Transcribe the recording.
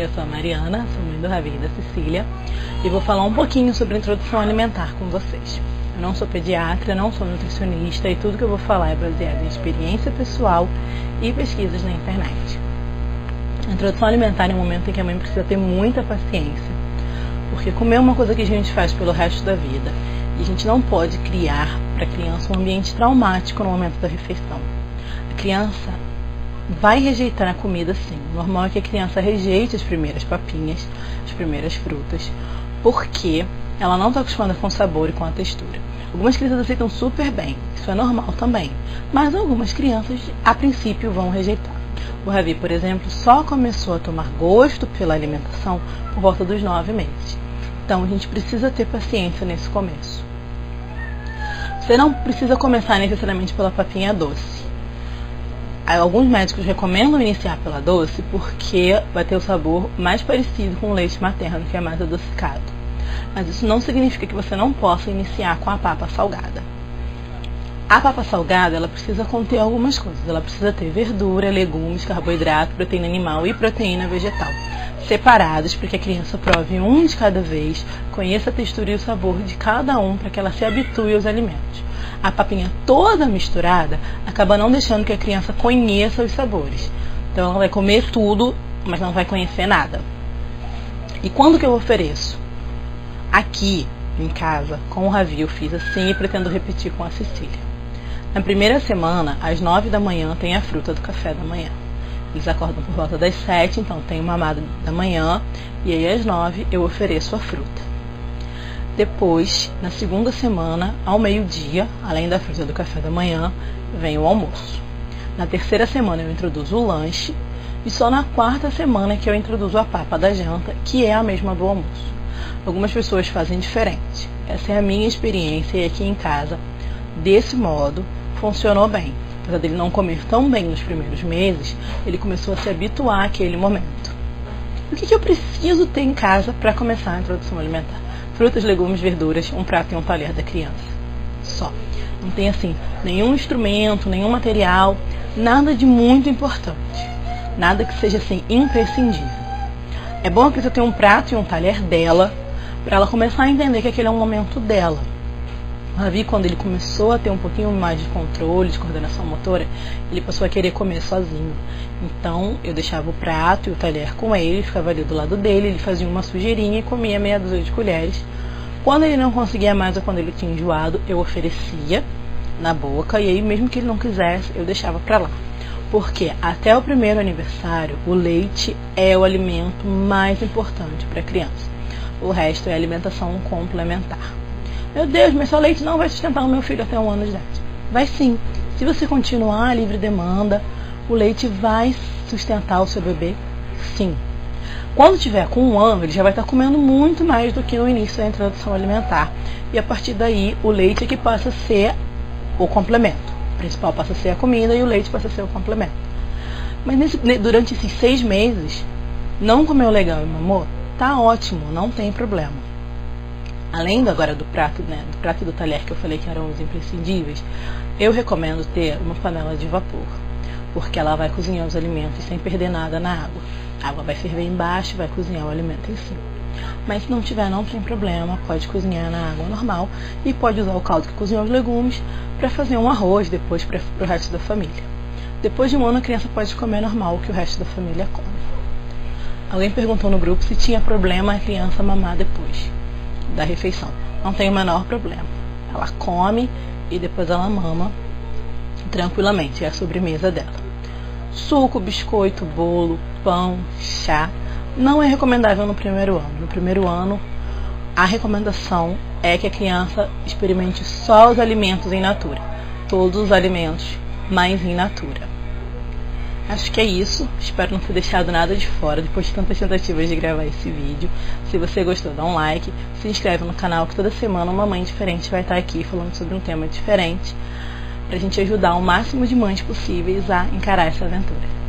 Eu sou a Mariana, sou mãe do Ravi e da Cecília e vou falar um pouquinho sobre a introdução alimentar com vocês. Eu não sou pediatra, não sou nutricionista e tudo que eu vou falar é baseado em experiência pessoal e pesquisas na internet. A introdução alimentar é um momento em que a mãe precisa ter muita paciência, porque comer é uma coisa que a gente faz pelo resto da vida e a gente não pode criar para a criança um ambiente traumático no momento da refeição. A criança vai rejeitar a comida sim. O normal é que a criança rejeite as primeiras papinhas, as primeiras frutas, porque ela não está acostumada com o sabor e com a textura. Algumas crianças aceitam super bem, isso é normal também, mas algumas crianças a princípio vão rejeitar. O Ravi, por exemplo, só começou a tomar gosto pela alimentação por volta dos 9 meses. Então a gente precisa ter paciência nesse começo. Você não precisa começar necessariamente pela papinha doce. Alguns médicos recomendam iniciar pela doce porque vai ter o sabor mais parecido com o leite materno, que é mais adocicado. Mas isso não significa que você não possa iniciar com a papa salgada. A papa salgada, ela precisa conter algumas coisas. Ela precisa ter verdura, legumes, carboidrato, proteína animal e proteína vegetal, separados para que a criança prove um de cada vez, conheça a textura e o sabor de cada um para que ela se habitue aos alimentos. A papinha toda misturada acaba não deixando que a criança conheça os sabores. Então ela vai comer tudo, mas não vai conhecer nada. E quando que eu ofereço? Aqui em casa, com o Ravi, eu fiz assim e pretendo repetir com a Cecília. Na primeira semana, às 9 da manhã, tem a fruta do café da manhã. Eles acordam por volta das 7, então tem o mamado da manhã, e aí às 9 eu ofereço a fruta. Depois, na segunda semana, ao meio-dia, além da fruta do café da manhã, vem o almoço. Na terceira semana eu introduzo o lanche, e só na quarta semana que eu introduzo a papa da janta, que é a mesma do almoço. Algumas pessoas fazem diferente. Essa é a minha experiência e aqui em casa, desse modo, funcionou bem. Apesar dele não comer tão bem nos primeiros meses, ele começou a se habituar àquele momento. O que eu preciso ter em casa para começar a introdução alimentar? Frutas, legumes, verduras, um prato e um talher da criança. Só. Não tem assim, nenhum instrumento, nenhum material, nada de muito importante. Nada que seja assim, imprescindível. É bom que você tenha um prato e um talher dela, para ela começar a entender que aquele é um momento dela. O Ravi, quando ele começou a ter um pouquinho mais de controle, de coordenação motora, ele passou a querer comer sozinho. Então, eu deixava o prato e o talher com ele, ficava ali do lado dele, ele fazia uma sujeirinha e comia meia dúzia de colheres. Quando ele não conseguia mais ou quando ele tinha enjoado, eu oferecia na boca, e aí mesmo que ele não quisesse, eu deixava pra lá. Porque até o primeiro aniversário, o leite é o alimento mais importante para a criança. O resto é alimentação complementar. Meu Deus, mas só leite não vai sustentar o meu filho até 1 ano de idade. Vai sim. Se você continuar a livre demanda, o leite vai sustentar o seu bebê, sim. Quando tiver com 1 ano, ele já vai estar comendo muito mais do que no início da introdução alimentar. E a partir daí, o leite é que passa a ser o complemento. O principal passa a ser a comida e o leite passa a ser o complemento. Mas durante esses 6 meses, não comeu legal e mamou, tá ótimo, não tem problema. Além agora do prato, do prato e do talher que eu falei que eram os imprescindíveis, eu recomendo ter uma panela de vapor, porque ela vai cozinhar os alimentos sem perder nada na água. A água vai ferver embaixo e vai cozinhar o alimento em cima. Mas se não tiver, não tem problema, pode cozinhar na água normal e pode usar o caldo que cozinhou os legumes para fazer um arroz depois para o resto da família. Depois de 1 ano, a criança pode comer normal o que o resto da família come. Alguém perguntou no grupo se tinha problema a criança mamar depois da refeição. Não tem o menor problema. Ela come e depois ela mama tranquilamente. É a sobremesa dela. Suco, biscoito, bolo, pão, chá não é recomendável no primeiro ano. No primeiro ano, a recomendação é que a criança experimente só os alimentos in natura. Todos os alimentos, mas in natura. Acho que é isso. Espero não ter deixado nada de fora depois de tantas tentativas de gravar esse vídeo. Se você gostou, dá um like, se inscreve no canal que toda semana uma mãe diferente vai estar aqui falando sobre um tema diferente, pra gente ajudar o máximo de mães possíveis a encarar essa aventura.